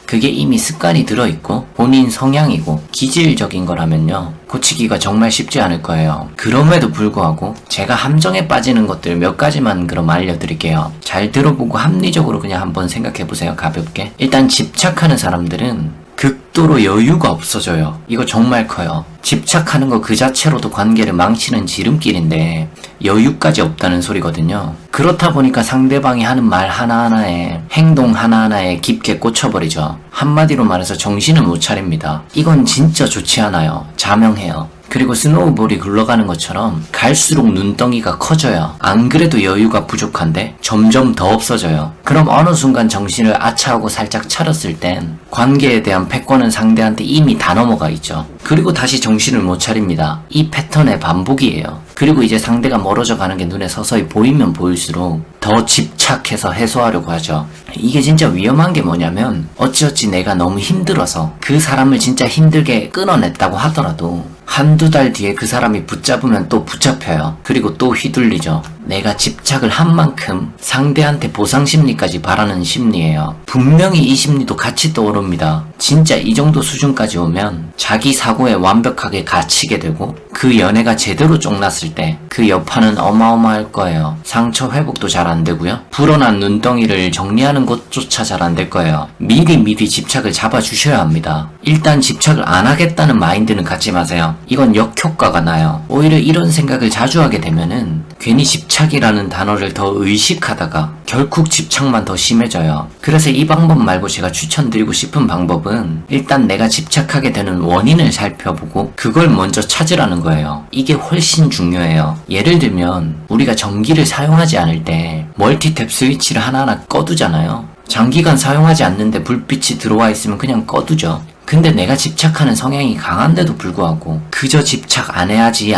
그게 이미 습관이 들어있고 본인 성향이고 기질적인 거라면요, 고치기가 정말 쉽지 않을 거예요. 그럼에도 불구하고 제가 함정에 빠지는 것들 몇 가지만 그럼 알려드릴게요. 잘 들어보고 합리적으로 그냥 한번 생각해보세요. 가볍게. 일단 집착하는 사람들은 극도로 여유가 없어져요. 이거 정말 커요. 집착하는 거 그 자체로도 관계를 망치는 지름길인데 여유까지 없다는 소리거든요. 그렇다 보니까 상대방이 하는 말 하나하나에, 행동 하나하나에 깊게 꽂혀버리죠. 한마디로 말해서 정신을 못 차립니다. 이건 진짜 좋지 않아요. 자명해요. 그리고 스노우볼이 굴러가는 것처럼 갈수록 눈덩이가 커져요. 안 그래도 여유가 부족한데 점점 더 없어져요. 그럼 어느 순간 정신을 아차하고 살짝 차렸을 땐 관계에 대한 패권은 상대한테 이미 다 넘어가 있죠. 그리고 다시 정신을 못 차립니다. 이 패턴의 반복이에요. 그리고 이제 상대가 멀어져 가는 게 눈에 서서히 보이면 보일수록 더 집착해서 해소하려고 하죠. 이게 진짜 위험한 게 뭐냐면, 어찌어찌 내가 너무 힘들어서 그 사람을 진짜 힘들게 끊어냈다고 하더라도 한두 달 뒤에 그 사람이 붙잡으면 또 붙잡혀요. 그리고 또 휘둘리죠. 내가 집착을 한 만큼 상대한테 보상 심리까지 바라는 심리예요. 분명히 이 심리도 같이 떠오릅니다. 진짜 이 정도 수준까지 오면 자기 사고에 완벽하게 갇히게 되고, 그 연애가 제대로 쫑났을 때 그 여파는 어마어마할 거예요. 상처 회복도 잘 안 되고요. 불어난 눈덩이를 정리하는 것조차 잘 안 될 거예요. 미리 집착을 잡아주셔야 합니다. 일단 집착을 안 하겠다는 마인드는 갖지 마세요. 이건 역효과가 나요. 오히려 이런 생각을 자주 하게 되면은 괜히 집착이라는 단어를 더 의식하다가 결국 집착만 더 심해져요. 그래서 이 방법 말고 제가 추천드리고 싶은 방법은, 일단 내가 집착하게 되는 원인을 살펴보고 그걸 먼저 찾으라는 거예요. 이게 훨씬 중요해요. 예를 들면 우리가 전기를 사용하지 않을 때 멀티탭 스위치를 하나하나 꺼두잖아요. 장기간 사용하지 않는데 불빛이 들어와 있으면 그냥 꺼두죠. 근데 내가 집착하는 성향이 강한데도 불구하고 그저 집착 안 해야지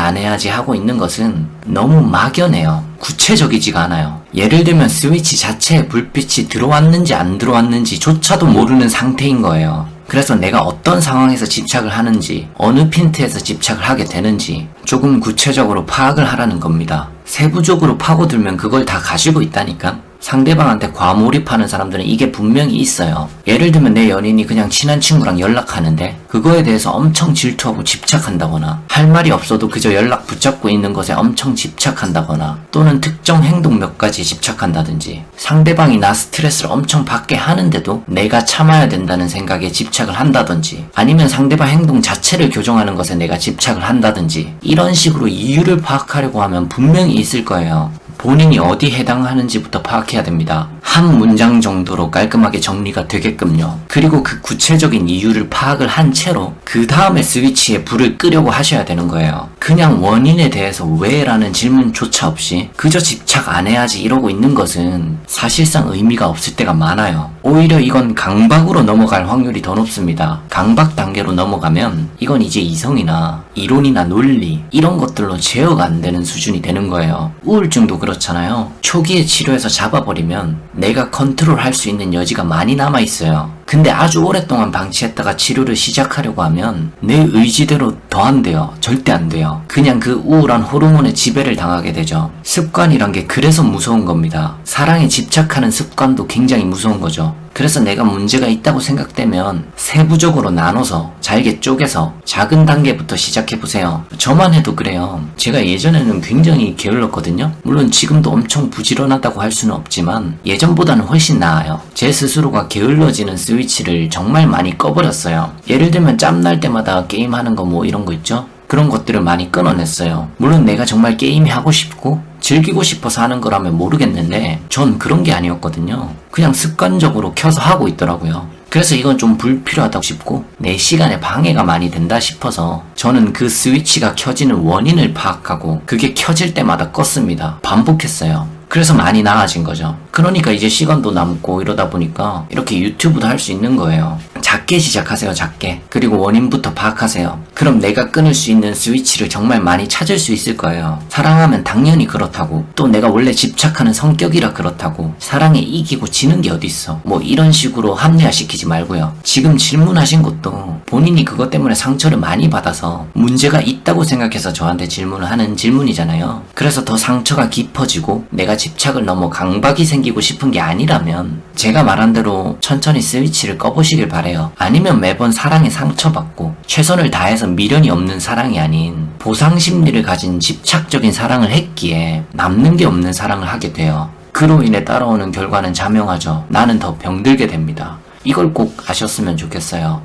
하고 있는 것은 너무 막연해요. 구체적이지가 않아요. 예를 들면 스위치 자체에 불빛이 들어왔는지 안 들어왔는지 조차도 모르는 상태인 거예요. 그래서 내가 어떤 상황에서 집착을 하는지, 어느 핀트에서 집착을 하게 되는지 조금 구체적으로 파악을 하라는 겁니다. 세부적으로 파고들면 그걸 다 가지고 있다니까? 상대방한테 과몰입하는 사람들은 이게 분명히 있어요. 예를 들면 내 연인이 그냥 친한 친구랑 연락하는데 그거에 대해서 엄청 질투하고 집착한다거나, 할 말이 없어도 그저 연락 붙잡고 있는 것에 엄청 집착한다거나, 또는 특정 행동 몇 가지에 집착한다든지, 상대방이 나 스트레스를 엄청 받게 하는데도 내가 참아야 된다는 생각에 집착을 한다든지, 아니면 상대방 행동 자체를 교정하는 것에 내가 집착을 한다든지, 이런 식으로 이유를 파악하려고 하면 분명히 있을 거예요. 본인이 어디 해당하는지부터 파악해야 됩니다. 한 문장 정도로 깔끔하게 정리가 되게끔요. 그리고 그 구체적인 이유를 파악을 한 채로 그 다음에 스위치에 불을 끄려고 하셔야 되는 거예요. 그냥 원인에 대해서 왜? 라는 질문조차 없이 그저 집착 안 해야지 이러고 있는 것은 사실상 의미가 없을 때가 많아요. 오히려 이건 강박으로 넘어갈 확률이 더 높습니다. 강박 단계로 넘어가면 이건 이제 이성이나 이론이나 논리 이런 것들로 제어가 안 되는 수준이 되는 거예요. 우울증도 그렇잖아요. 초기에 치료해서 잡아버리면 내가 컨트롤할 수 있는 여지가 많이 남아있어요. 근데 아주 오랫동안 방치했다가 치료를 시작하려고 하면 내 의지대로 더 안 돼요. 절대 안 돼요. 그냥 그 우울한 호르몬에 지배를 당하게 되죠. 습관이란 게 그래서 무서운 겁니다. 사랑에 집착하는 습관도 굉장히 무서운 거죠. 그래서 내가 문제가 있다고 생각되면 세부적으로 나눠서 잘게 쪼개서 작은 단계부터 시작해보세요. 저만 해도 그래요. 제가 예전에는 굉장히 게을렀거든요. 물론 지금도 엄청 부지런하다고 할 수는 없지만 예전보다는 훨씬 나아요. 제 스스로가 게을러지는 스위치를 정말 많이 꺼버렸어요. 예를 들면 짬날 때마다 게임하는 거 뭐 이런 거 있죠? 그런 것들을 많이 끊어냈어요. 물론 내가 정말 게임이 하고 싶고 즐기고 싶어서 하는 거라면 모르겠는데 전 그런 게 아니었거든요. 그냥 습관적으로 켜서 하고 있더라고요. 그래서 이건 좀 불필요하다고 싶고 내 시간에 방해가 많이 된다 싶어서 저는 그 스위치가 켜지는 원인을 파악하고 그게 켜질 때마다 껐습니다. 반복했어요. 그래서 많이 나아진 거죠. 그러니까 이제 시간도 남고 이러다 보니까 이렇게 유튜브도 할 수 있는 거예요. 작게 시작하세요. 작게. 그리고 원인부터 파악하세요. 그럼 내가 끊을 수 있는 스위치를 정말 많이 찾을 수 있을 거예요. 사랑하면 당연히 그렇다고, 또 내가 원래 집착하는 성격이라 그렇다고, 사랑에 이기고 지는 게 어딨어. 뭐 이런 식으로 합리화시키지 말고요. 지금 질문하신 것도 본인이 그것 때문에 상처를 많이 받아서 문제가 있다고 생각해서 저한테 질문을 하는 질문이잖아요. 그래서 더 상처가 깊어지고 내가 집착을 넘어 강박이 생기고 싶은 게 아니라면 제가 말한 대로 천천히 스위치를 꺼보시길 바래요. 아니면 매번 사랑에 상처받고 최선을 다해서 미련이 없는 사랑이 아닌 보상 심리를 가진 집착적인 사랑을 했기에 남는 게 없는 사랑을 하게 돼요. 그로 인해 따라오는 결과는 자명하죠. 나는 더 병들게 됩니다. 이걸 꼭 아셨으면 좋겠어요.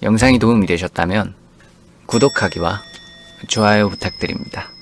영상이 도움이 되셨다면 구독하기와 좋아요 부탁드립니다.